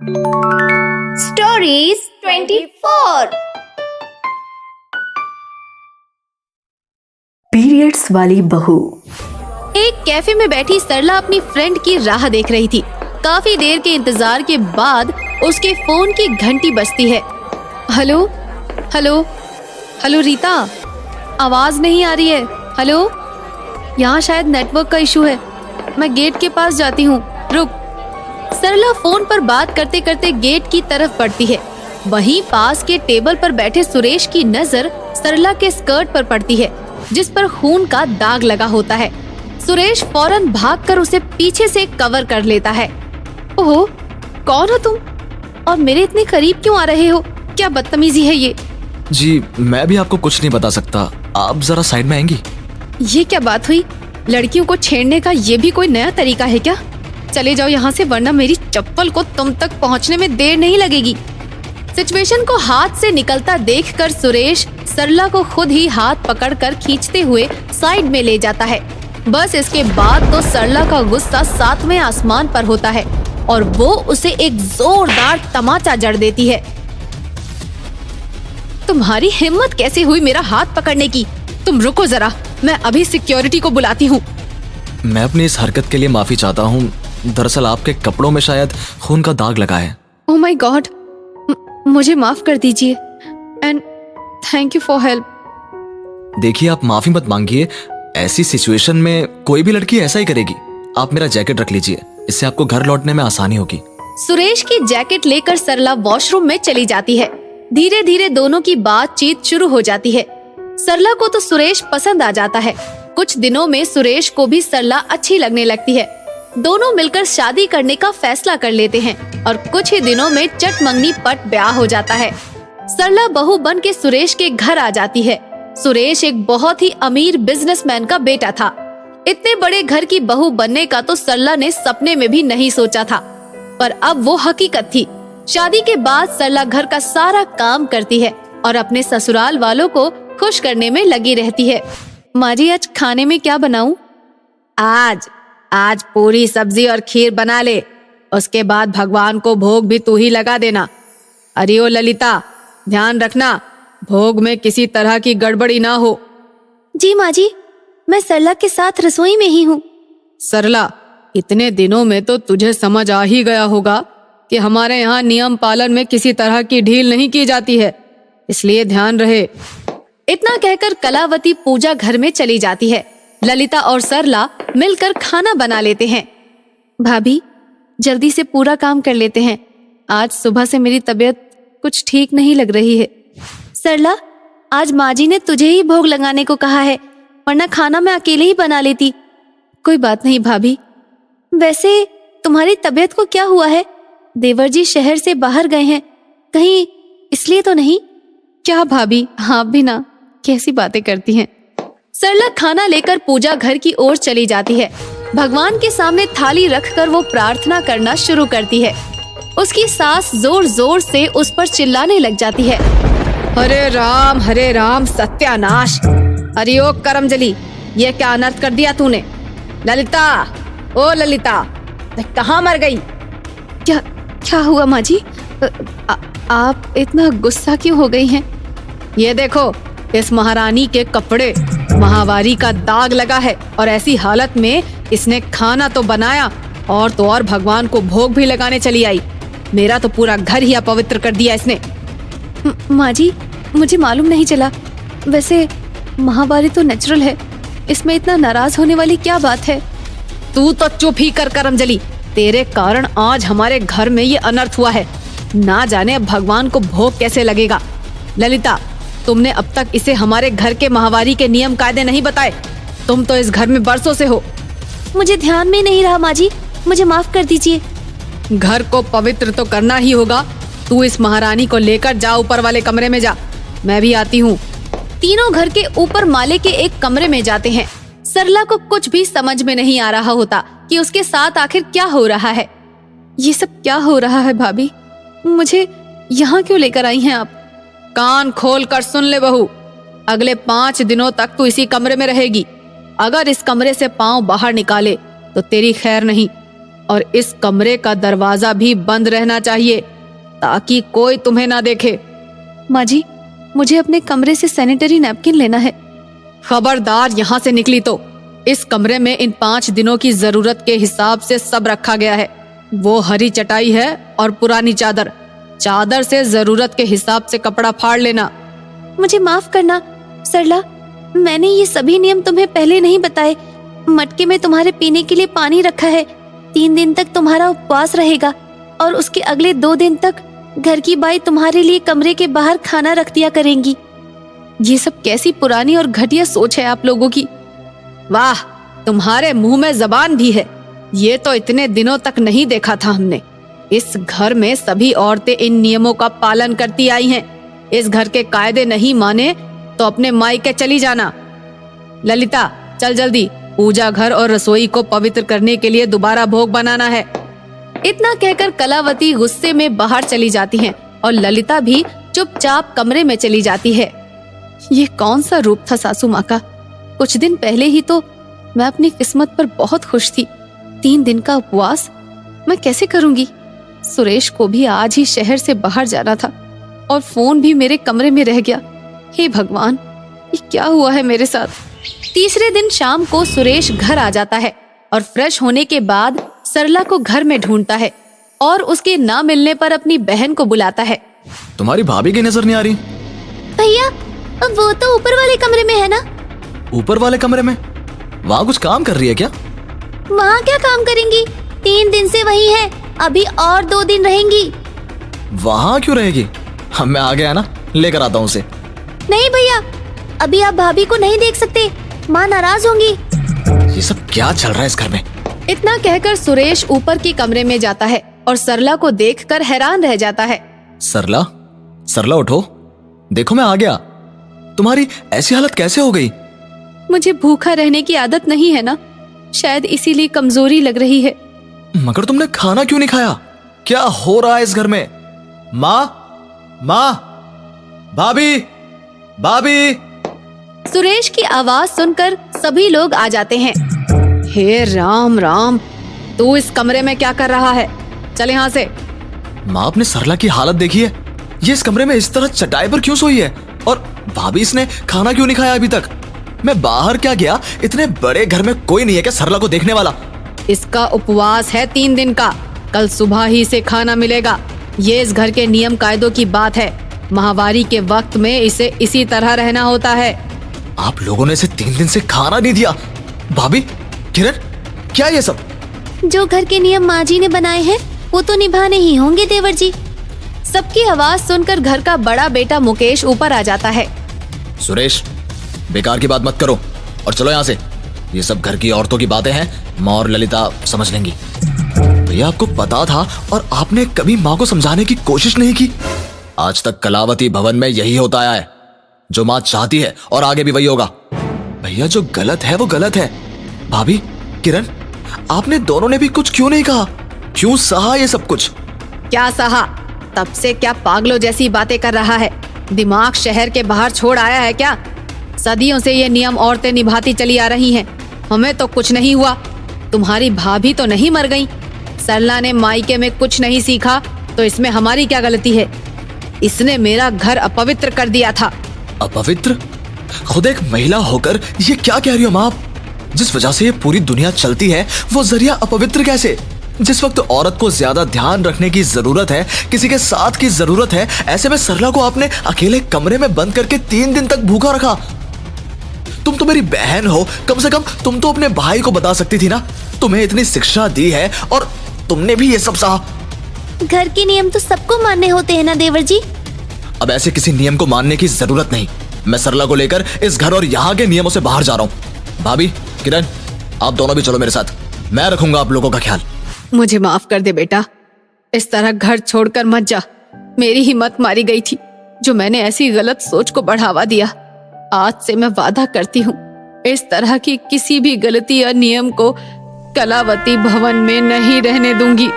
Stories 24। Periods वाली बहू। एक कैफे में बैठी सरला अपनी फ्रेंड की राह देख रही थी। काफी देर के इंतजार के बाद उसके फोन की घंटी बजती है। हेलो हेलो हेलो रीता, आवाज नहीं आ रही है। हेलो, यहाँ शायद नेटवर्क का इशू है, मैं गेट के पास जाती हूँ, रुक। सरला फोन पर बात करते करते गेट की तरफ बढ़ती है। वहीं पास के टेबल पर बैठे सुरेश की नजर सरला के स्कर्ट पर पड़ती है, जिस पर खून का दाग लगा होता है। सुरेश फौरन भागकर उसे पीछे से कवर कर लेता है। ओहो, कौन हो तुम और मेरे इतने करीब क्यों आ रहे हो? क्या बदतमीजी है ये। जी मैं भी आपको कुछ नहीं बता सकता, आप जरा साइड में आएंगी? ये क्या बात हुई? लड़कियों को छेड़ने का ये भी कोई नया तरीका है क्या? चले जाओ यहाँ से, वरना मेरी चप्पल को तुम तक पहुँचने में देर नहीं लगेगी। सिचुएशन को हाथ से निकलता देखकर सुरेश सरला को खुद ही हाथ पकड़कर खींचते हुए साइड में ले जाता है। बस इसके बाद तो सरला का गुस्सा 7वें आसमान पर होता है और वो उसे एक जोरदार तमाचा जड़ देती है। तुम्हारी हिम्मत कैसे हुई मेरा हाथ पकड़ने की? तुम रुको जरा, मैं अभी सिक्योरिटी को बुलाती हूँ। मैं अपनी इस हरकत के लिए माफी चाहता हूँ। दरअसल आपके कपड़ों में शायद खून का दाग लगा है। ओह माय गॉड, मुझे माफ कर दीजिए and thank you for help. देखिए, आप माफी मत मांगिए, ऐसी सिचुएशन में कोई भी लड़की ऐसा ही करेगी। आप मेरा जैकेट रख लीजिए, इससे आपको घर लौटने में आसानी होगी। सुरेश की जैकेट लेकर सरला वॉशरूम में चली जाती है। धीरे धीरे दोनों की बातचीत शुरू हो जाती है। सरला को तो सुरेश पसंद आ जाता है। कुछ दिनों में सुरेश को भी सरला अच्छी लगने लगती है। दोनों मिलकर शादी करने का फैसला कर लेते हैं और कुछ ही दिनों में चटमंगनी पट ब्याह हो जाता है। सरला बहू बन के सुरेश के घर आ जाती है। सुरेश एक बहुत ही अमीर बिजनेसमैन का बेटा था। इतने बड़े घर की बहू बनने का तो सरला ने सपने में भी नहीं सोचा था, पर अब वो हकीकत थी। शादी के बाद सरला घर का सारा काम करती है और अपने ससुराल वालों को खुश करने में लगी रहती है। माँ जी, आज खाने में क्या बनाऊं? आज पूरी सब्जी और खीर बना ले, उसके बाद भगवान को भोग भी तू ही लगा देना। अरे ओ ललिता, ध्यान रखना भोग में किसी तरह की गड़बड़ी ना हो। जी माँ जी, मैं सरला के साथ रसोई में ही हूँ। सरला, इतने दिनों में तो तुझे समझ आ ही गया होगा कि हमारे यहाँ नियम पालन में किसी तरह की ढील नहीं की जाती है, इसलिए ध्यान रहे। इतना कहकर कलावती पूजा घर में चली जाती है। ललिता और सरला मिलकर खाना बना लेते हैं। भाभी, जल्दी से पूरा काम कर लेते हैं, आज सुबह से मेरी तबीयत कुछ ठीक नहीं लग रही है। सरला, आज माँ जी ने तुझे ही भोग लगाने को कहा है, वरना खाना मैं अकेले ही बना लेती। कोई बात नहीं भाभी। वैसे तुम्हारी तबीयत को क्या हुआ है? देवर जी शहर से बाहर गए हैं, कहीं इसलिए तो नहीं? क्या भाभी, आप भी ना कैसी बातें करती हैं। सरला खाना लेकर पूजा घर की ओर चली जाती है। भगवान के सामने थाली रखकर वो प्रार्थना करना शुरू करती है। उसकी सास जोर जोर से उस पर चिल्लाने लग जाती है। हरे राम सत्यानाश! अरे ओ करमजली, ये क्या अनर्थ कर दिया तूने? ललिता, ओ ललिता, कहाँ मर गई? क्या हुआ माँ जी? आप इतना गुस्सा क्यों हो गई हैं? ये देखो, इस महारानी के कपड़े महावारी का दाग लगा है और ऐसी हालत में इसने खाना तो बनाया और तो और भगवान को भोग भी लगाने चली आई। मेरा तो पूरा घर ही अपवित्र कर दिया इसने। माँ जी, मुझे मालूम नहीं चला। वैसे महावारी तो नेचुरल है, इसमें इतना नाराज होने वाली क्या बात है? तू तो चुप ही कर करमजली, तेरे कारण आज हमारे घर में ये अनर्थ हुआ है। ना जाने अब भगवान को भोग कैसे लगेगा। ललिता, तुमने अब तक इसे हमारे घर के माहवारी के नियम कायदे नहीं बताए। तुम तो इस घर में बरसों से हो। मुझे ध्यान में नहीं रहा माँ जी, मुझे माफ कर दीजिए। घर को पवित्र तो करना ही होगा। तू इस महारानी को लेकर जा, ऊपर वाले कमरे में जा, मैं भी आती हूँ। तीनों घर के ऊपर माले के एक कमरे में जाते हैं। सरला को कुछ भी समझ में नहीं आ रहा होता कि उसके साथ आखिर क्या हो रहा है। ये सब क्या हो रहा है भाभी? मुझे यहाँ क्यों लेकर आई हैं आप? कान खोल कर सुन ले बहू, अगले 5 दिनों तक तू इसी कमरे में रहेगी। अगर इस कमरे से पांव बाहर निकाले तो तेरी खैर नहीं। और इस कमरे का दरवाजा भी बंद रहना चाहिए ताकि कोई तुम्हें ना देखे। माँ जी, मुझे अपने कमरे से सैनिटरी नैपकिन लेना है। खबरदार, यहाँ से निकली तो इस कमरे में इन 5 दिनों की जरूरत के हिसाब से सब रखा गया है। वो हरी चटाई है और पुरानी चादर। चादर से जरूरत के हिसाब से कपड़ा फाड़ लेना। मुझे माफ करना सरला, मैंने ये सभी नियम तुम्हें पहले नहीं बताए। मटके में तुम्हारे पीने के लिए पानी रखा है। 3 दिन तक तुम्हारा उपवास रहेगा और उसके अगले 2 दिन तक घर की बाई तुम्हारे लिए कमरे के बाहर खाना रख दिया करेंगी। ये सब कैसी पुरानी और घटिया सोच है आप लोगों की। वाह, तुम्हारे मुंह में जबान भी है। ये तो इतने दिनों तक नहीं देखा था हमने। इस घर में सभी औरतें इन नियमों का पालन करती आई हैं। इस घर के कायदे नहीं माने तो अपने मायके चली जाना। ललिता, चल जल्दी, पूजा घर और रसोई को पवित्र करने के लिए दोबारा भोग बनाना है। इतना कहकर कलावती गुस्से में बाहर चली जाती हैं और ललिता भी चुपचाप कमरे में चली जाती है। ये कौन सा रूप था सासू माँ का। कुछ दिन पहले ही तो मैं अपनी किस्मत पर बहुत खुश थी। 3 दिन का उपवास मैं कैसे करूंगी। सुरेश को भी आज ही शहर से बाहर जाना था और फोन भी मेरे कमरे में रह गया। हे भगवान, ये क्या हुआ है मेरे साथ। तीसरे दिन शाम को सुरेश घर आ जाता है और फ्रेश होने के बाद सरला को घर में ढूंढता है और उसके ना मिलने पर अपनी बहन को बुलाता है। तुम्हारी भाभी की नजर नहीं आ रही। भैया, अब वो तो ऊपर वाले कमरे में है ना। ऊपर वाले कमरे में? वहाँ कुछ काम कर रही है क्या? वहाँ क्या काम करेंगी, 3 दिन से वही है, अभी और 2 दिन रहेंगी। वहाँ क्यों रहेगी? हम मैं आ गया ना, लेकर आता हूँ उसे। नहीं भैया, अभी आप भाभी को नहीं देख सकते, माँ नाराज होंगी। ये सब क्या चल रहा है इस घर में? इतना कहकर सुरेश ऊपर के कमरे में जाता है और सरला को देखकर हैरान रह जाता है। सरला, सरला उठो, देखो मैं आ गया। तुम्हारी ऐसी हालत कैसे हो गई? मुझे भूखा रहने की आदत नहीं है ना, शायद इसीलिए कमजोरी लग रही है। मगर तुमने खाना क्यों नहीं खाया? क्या हो रहा है इस घर में? माँ, माँ, भाभी, भाभी। सुरेश की आवाज सुनकर सभी लोग आ जाते हैं। हे राम राम, तू इस कमरे में क्या कर रहा है? चल यहाँ से। माँ, आपने सरला की हालत देखी है? ये इस कमरे में इस तरह चटाई पर क्यों सोई है? और भाभी, इसने खाना क्यों नहीं खाया अभी तक? मैं बाहर क्या गया, इतने बड़े घर में कोई नहीं है क्या सरला को देखने वाला? इसका उपवास है 3 दिन का, कल सुबह ही से खाना मिलेगा। ये इस घर के नियम कायदों की बात है। माहवारी के वक्त में इसे इसी तरह रहना होता है। आप लोगों ने इसे 3 दिन से खाना नहीं दिया। भाभी, किरण, क्या ये सब? जो घर के नियम माँ जी ने बनाए हैं वो तो निभाने ही होंगे देवर जी। सबकी आवाज सुनकर घर का बड़ा बेटा मुकेश ऊपर आ जाता है। सुरेश, बेकार की बात मत करो और चलो यहाँ से। ये सब घर की औरतों की बातें हैं, माँ और ललिता समझ लेंगी। भैया, आपको पता था और आपने कभी माँ को समझाने की कोशिश नहीं की। आज तक कलावती भवन में यही होता आया है। जो माँ चाहती है और आगे भी वही होगा। भैया, जो गलत है वो गलत है। भाभी, किरण, आपने दोनों ने भी कुछ क्यों नहीं कहा? क्यों सहा ये सब कुछ? क्या सहा? तब से क्या पागलों जैसी बातें कर रहा है? दिमाग शहर के बाहर छोड़ आया है क्या? सदियों से ये नियम औरतें निभाती चली आ रही हैं। हमें तो कुछ नहीं हुआ। तुम्हारी भाभी तो नहीं मर गई। सरला ने मायके में कुछ नहीं सीखा तो इसमें हमारी क्या गलती है? इसने मेरा घर अपवित्र कर दिया था। अपवित्र? खुद एक महिला होकर ये क्या कह रही हो माँ आप? जिस वजह से ये पूरी दुनिया चलती है वो जरिया अपवित्र कैसे? जिस वक्त औरत को ज्यादा ध्यान रखने की जरूरत है, किसी के साथ की जरूरत है, ऐसे में सरला को आपने अकेले कमरे में बंद करके 3 दिन तक भूखा रखा। तुम तो मेरी बहन हो, कम से कम तुम तो अपने भाई को बता सकती थी ना। तुम्हें इतनी शिक्षा दी है और तुमने भी ये सब सहा। घर के नियम तो सबको मानने होते हैं ना देवर जी। अब ऐसे किसी नियम को मानने की जरूरत नहीं। मैं सरला को लेकर इस घर और यहाँ के नियमों से बाहर जा रहा हूँ। भाभी, किरण, आप दोनों भी चलो मेरे साथ। मैं रखूंगा आप लोगों का ख्याल। मुझे माफ कर दे बेटा, इस तरह घर छोड़कर मत जा। मेरी हिम्मत मारी गई थी जो मैंने ऐसी गलत सोच को बढ़ावा दिया। आज से मैं वादा करती हूँ इस तरह की किसी भी गलती या नियम को कलावती भवन में नहीं रहने दूंगी।